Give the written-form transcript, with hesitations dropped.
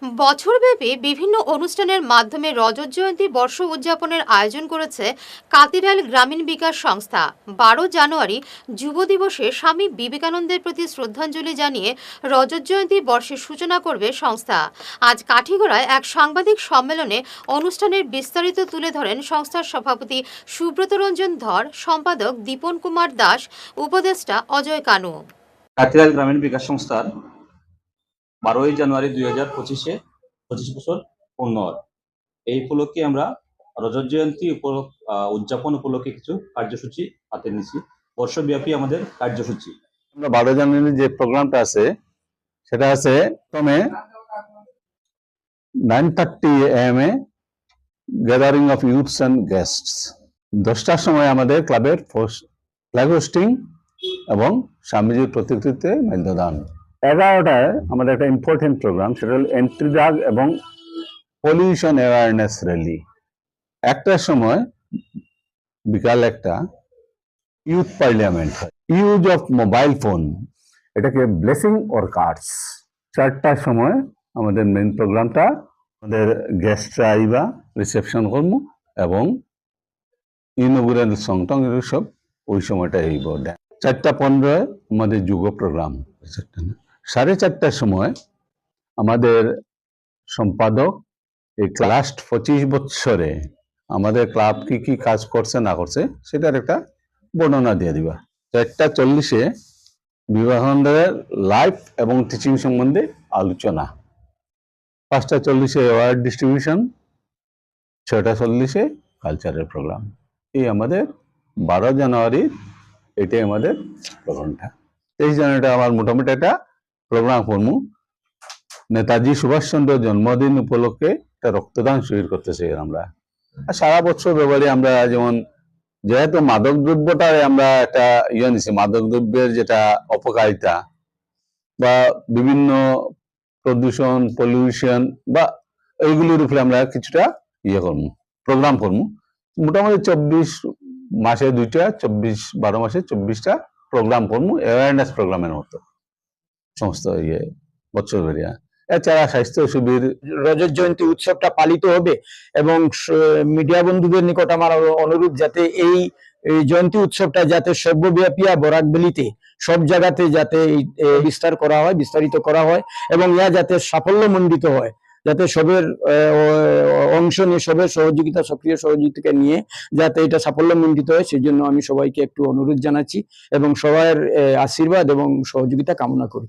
বছরব্যাপী বিভিন্ন অনুষ্ঠানের মাধ্যমে রজত জয়ন্তী বর্ষ উদযাপনের আয়োজন করেছে কাতিরাইল গ্রামীণ বিকাশ সংস্থা। 12 জানুয়ারি যুব দিবসে স্বামী বিবেকানন্দের প্রতি শ্রদ্ধাঞ্জলি জানিয়ে রজত জয়ন্তী বর্ষের সূচনা করবে সংস্থা। আজ কাঠিগড়ায় এক সাংবাদিক সম্মেলনে অনুষ্ঠানের বিস্তারিত তুলে ধরেন সংস্থার সভাপতি সুব্রত রঞ্জন ধর, সম্পাদক দীপন কুমার দাস, উপদেষ্টা অজয় কানু। কাতিরাইল গ্রামীণ বিকাশ সংস্থার 12 জানুয়ারি 2025 বছর পূর্ণ হয়। এই উপলক্ষে আমরা রজত জয়ন্তী উদযাপন উপলক্ষে কিছু কার্যসূচি হাতে নিয়েছি। বর্ষব্যাপী আমাদের কার্যসূচি। আমরা 12 জানুয়ারি যে প্রোগ্রামটা আছে সেটা আছে প্রথমে 9:30 AM এ gathering of youths and guests. 10টার সময় আমাদের ক্লাবের ফ্ল্যাগ হোস্টিং এবং স্বামীজির প্রতিকৃতিতে মাল্যদান। 11টায় আমাদের একটা ইম্পর্টেন্ট প্রোগ্রাম, সেটা হল এন্ট্রি ড্রাগ এবং পলিউশন অ্যাওয়ারনেস র্যালি। 1টার সময় বিকাল 1টা youth parliament, use of mobile phone, এটাকে ব্লেসিং অর কার্ডস। 4টার সময় আমাদের মেইন প্রোগ্রামটা, আমাদের গেস্টরা আইবা, রিসেপশন করবো এবং ইনগুরাল সং টং সব ওই সময়টা হইব। 4:15 আমাদের যুগ প্রোগ্রাম। 4:30টার সময় আমাদের সম্পাদক এই লাস্ট 25 বছরে আমাদের ক্লাব কি কি কাজ করছে না করছে সেটার একটা বর্ণনা দিয়ে দিবা। 4:40-এ বিবেকানন্দের লাইফ এবং টিচিং সম্বন্ধে আলোচনা। 5:40-এ অ্যাওয়ার্ড ডিস্ট্রিবিউশন। 6:40-এ কালচারের প্রোগ্রাম। এই আমাদের 12 জানুয়ারি, এটাই আমাদের প্রোগ্রামটা। 23 জানুয়ারিটা আমার মোটামুটি একটা প্রোগ্রাম করবো। নেতাজি সুভাষচন্দ্র জন্মদিন উপলক্ষে একটা রক্তদান শিবির করতেছি আমরা। আর সারা বছর ব্যাপারে আমরা যেমন, যেহেতু মাদক দ্রব্যটারে আমরা একটা নিছি, মাদক দ্রব্যের যেটা অপকারিতা বা বিভিন্ন প্রদূষণ, পলিউশন বা এইগুলির উপরে আমরা কিছুটা করবো, প্রোগ্রাম করবো। মোটামুটি 24 মাসে 2টা, 12 মাসে 24টা প্রোগ্রাম করবো, অ্যাওয়ারনেস প্রোগ্রামের মতো সমস্ত বছর বেরিয়া। এছাড়া স্বাস্থ্য শিবির, রজত জয়ন্তী উৎসবটা পালিত হবে এবং মিডিয়া বন্ধুদের নিকট আমার অনুরোধ, যাতে এই জয়ন্তী উৎসবটা যাতে সর্বব্যাপী বরাকবেলিতে সব জায়গাতে যাতে বিস্তারিত করা হয় এবং ইয়া যাতে সাফল্যমণ্ডিত হয়, যাতে সবের অংশ নিয়ে, সবের সহযোগিতা, সক্রিয় সহযোগিতাকে নিয়ে যাতে এটা সাফল্যমণ্ডিত হয়, সেই জন্য আমি সবাইকে একটু অনুরোধ জানাচ্ছি এবং সবার আশীর্বাদ এবং সহযোগিতা কামনা করি।